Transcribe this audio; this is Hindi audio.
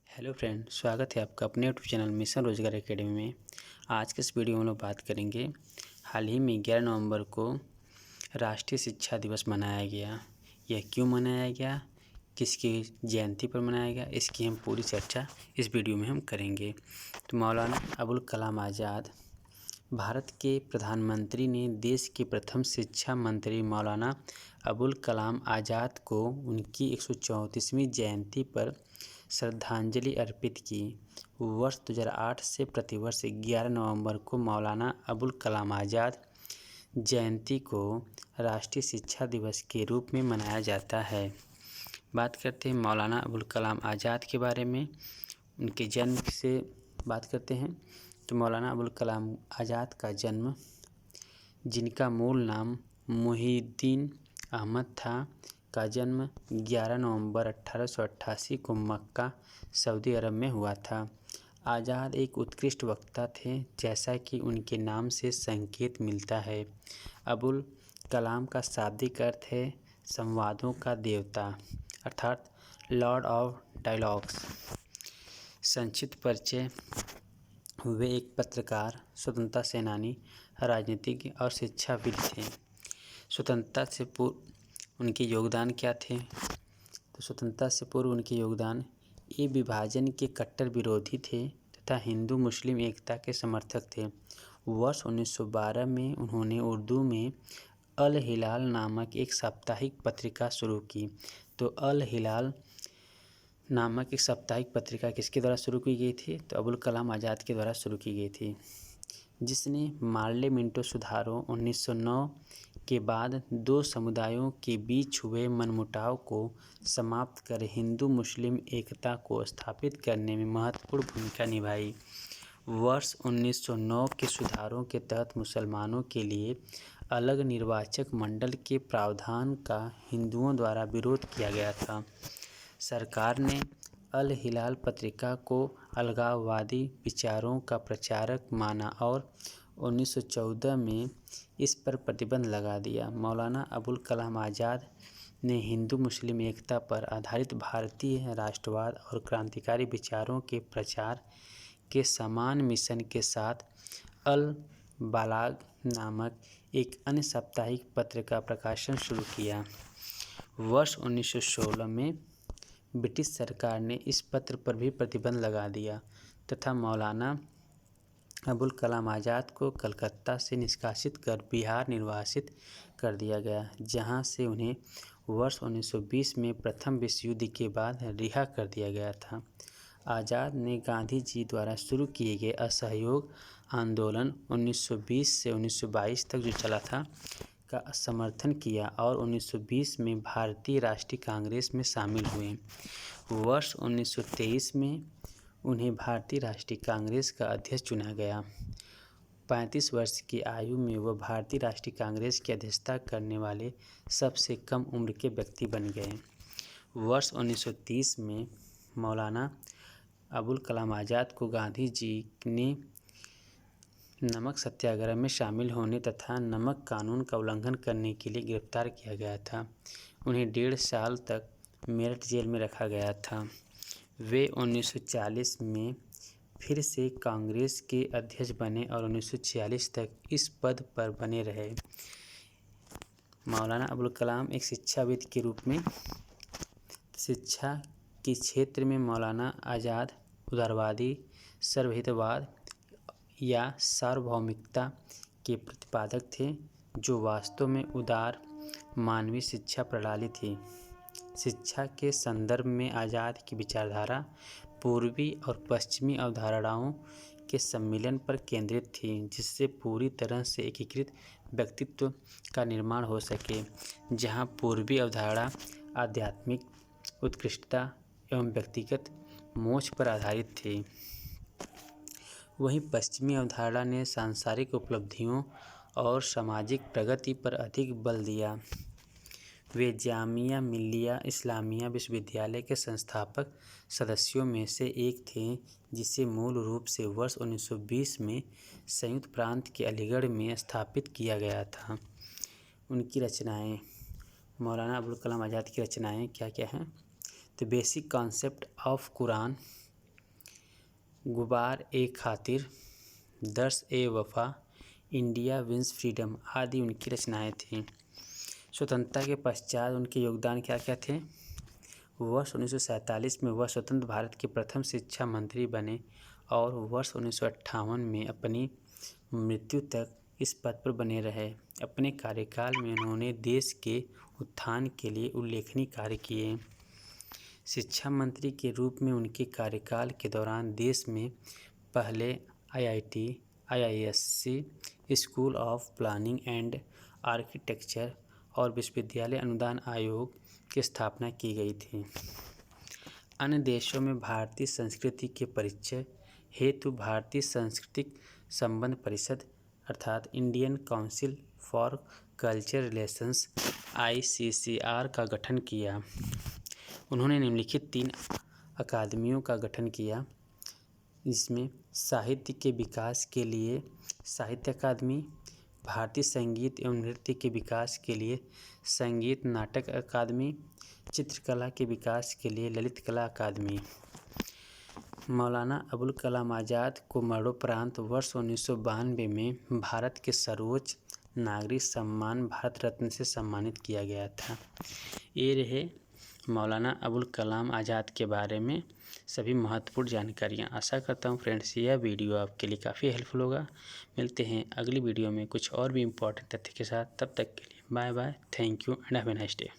हेलो फ्रेंड, स्वागत है आपका अपने यूट्यूब चैनल मिशन रोजगार एकेडमी में। आज के इस वीडियो में हम लोग बात करेंगे। हाल ही में 11 नवंबर को राष्ट्रीय शिक्षा दिवस मनाया गया। यह क्यों मनाया गया, किसकी जयंती पर मनाया गया, इसकी हम पूरी चर्चा इस वीडियो में हम करेंगे। तो मौलाना अबुल कलाम आज़ाद भारत के प्रधानमंत्री ने देश के प्रथम शिक्षा मंत्री मौलाना अबुल कलाम आज़ाद को उनकी 134वीं जयंती पर श्रद्धांजलि अर्पित की। वर्ष 2008 से प्रतिवर्ष 11 नवंबर को मौलाना अबुल कलाम आज़ाद जयंती को राष्ट्रीय शिक्षा दिवस के रूप में मनाया जाता है। बात करते हैं मौलाना अबुल कलाम आज़ाद के बारे में, उनके जन्म से बात करते हैं। तो मौलाना अबुल कलाम आज़ाद का जन्म, जिनका मूल नाम मुहिउद्दीन अहमद था, का जन्म 11 नवंबर 1888 को मक्का, सऊदी अरब में हुआ था। आज़ाद एक उत्कृष्ट वक्ता थे, जैसा कि उनके नाम से संकेत मिलता है। अबुल कलाम का शाब्दिक अर्थ है संवादों का देवता, अर्थात लॉर्ड ऑफ डायलॉग्स। संक्षिप्त परिचय: वे एक पत्रकार, स्वतंत्रता सेनानी, राजनीतिज्ञ और शिक्षाविद थे। स्वतंत्रता से पूर्व उनके योगदान क्या थे? तो स्वतंत्रता से पूर्व उनके योगदान: ये विभाजन के कट्टर विरोधी थे तथा हिंदू मुस्लिम एकता के समर्थक थे। वर्ष 1912 में उन्होंने उर्दू में अल हिलाल नामक एक साप्ताहिक पत्रिका शुरू की। तो अल हिलाल नामक एक साप्ताहिक पत्रिका किसके द्वारा शुरू की गई थी? तो अबुल कलाम आज़ाद के द्वारा शुरू की गई थी, जिसने मार्ले मिंटो सुधारों 1909 के बाद दो समुदायों के बीच हुए मनमुटाव को समाप्त कर हिंदू मुस्लिम एकता को स्थापित करने में महत्वपूर्ण भूमिका निभाई। वर्ष 1909 के सुधारों के तहत मुसलमानों के लिए अलग निर्वाचक मंडल के प्रावधान का हिंदुओं द्वारा विरोध किया गया था। सरकार ने अल हिलाल पत्रिका को अलगाववादी विचारों का प्रचारक माना और 1914 में इस पर प्रतिबंध लगा दिया। मौलाना अबुल कलाम आज़ाद ने हिंदू मुस्लिम एकता पर आधारित भारतीय राष्ट्रवाद और क्रांतिकारी विचारों के प्रचार के समान मिशन के साथ अल बालाग नामक एक अन्य साप्ताहिक पत्र का प्रकाशन शुरू किया। वर्ष 1916 में ब्रिटिश सरकार ने इस पत्र पर भी प्रतिबंध लगा दिया तथा मौलाना अबुल कलाम आज़ाद को कलकत्ता से निष्कासित कर बिहार निर्वासित कर दिया गया, जहां से उन्हें वर्ष 1920 में प्रथम विश्व युद्ध के बाद रिहा कर दिया गया था। आज़ाद ने गांधी जी द्वारा शुरू किए गए असहयोग आंदोलन 1920 से 1922 तक जो चला था का समर्थन किया और 1920 में भारतीय राष्ट्रीय कांग्रेस में शामिल हुए। वर्ष 1923 में उन्हें भारतीय राष्ट्रीय कांग्रेस का अध्यक्ष चुना गया। 35 वर्ष की आयु में वह भारतीय राष्ट्रीय कांग्रेस की अध्यक्षता करने वाले सबसे कम उम्र के व्यक्ति बन गए। वर्ष 1930 में मौलाना अबुल कलाम आज़ाद को गांधी जी ने नमक सत्याग्रह में शामिल होने तथा नमक कानून का उल्लंघन करने के लिए गिरफ्तार किया गया था। उन्हें 1.5 साल तक मेरठ जेल में रखा गया था। वे 1940 में फिर से कांग्रेस के अध्यक्ष बने और 1946 तक इस पद पर बने रहे। मौलाना अबुल कलाम एक शिक्षाविद के रूप में शिक्षा के क्षेत्र में मौलाना आज़ाद उदारवादी सर्वहितवाद या सार्वभौमिकता के प्रतिपादक थे, जो वास्तव में उदार मानवीय शिक्षा प्रणाली थी। शिक्षा के संदर्भ में आज़ाद की विचारधारा पूर्वी और पश्चिमी अवधारणाओं के सम्मिलन पर केंद्रित थी, जिससे पूरी तरह से एकीकृत व्यक्तित्व का निर्माण हो सके, जहां पूर्वी अवधारणा आध्यात्मिक उत्कृष्टता एवं व्यक्तिगत मोक्ष पर आधारित थी। वहीं पश्चिमी अवधारणा ने सांसारिक उपलब्धियों और सामाजिक प्रगति पर अधिक बल दिया। वे जामिया मिल्लिया इस्लामिया विश्वविद्यालय के संस्थापक सदस्यों में से एक थे, जिसे मूल रूप से वर्ष 1920 में संयुक्त प्रांत के अलीगढ़ में स्थापित किया गया था। उनकी रचनाएं: मौलाना अबुल कलाम आज़ाद की रचनाएं क्या क्या हैं? तो बेसिक कॉन्सेप्ट ऑफ कुरान, गुबार ए खातिर, दर्स ए वफा, इंडिया विंस फ्रीडम आदि उनकी रचनाएं थीं। स्वतंत्रता के पश्चात उनके योगदान क्या क्या थे? वर्ष 1947 में वह स्वतंत्र भारत के प्रथम शिक्षा मंत्री बने और वर्ष 1958 में अपनी मृत्यु तक इस पद पर बने रहे। अपने कार्यकाल में उन्होंने देश के उत्थान के लिए उल्लेखनीय कार्य किए। शिक्षा मंत्री के रूप में उनके कार्यकाल के दौरान देश में पहले IIT, IISc, school of planning and architecture और विश्वविद्यालय अनुदान आयोग की स्थापना की गई थी। अन्य देशों में भारतीय संस्कृति के परिचय हेतु भारतीय सांस्कृतिक संबंध परिषद अर्थात Indian council for culture relations ICCR का गठन किया। उन्होंने निम्नलिखित 3 अकादमियों का गठन किया, जिसमें साहित्य के विकास के लिए साहित्य अकादमी, भारतीय संगीत एवं नृत्य के विकास के लिए संगीत नाटक अकादमी, चित्रकला के विकास के लिए ललित कला अकादमी। मौलाना अबुल कलाम आज़ाद को मरणोपरांत वर्ष 1992 में भारत के सर्वोच्च नागरिक सम्मान भारत रत्न से सम्मानित किया गया था। ये रहे मौलाना अबुल कलाम आज़ाद के बारे में सभी महत्वपूर्ण जानकारियाँ। आशा करता हूँ फ्रेंड्स यह वीडियो आपके लिए काफ़ी हेल्पफुल होगा। मिलते हैं अगली वीडियो में कुछ और भी इम्पोर्टेंट तथ्य के साथ। तब तक के लिए bye bye, thank you and have a nice day.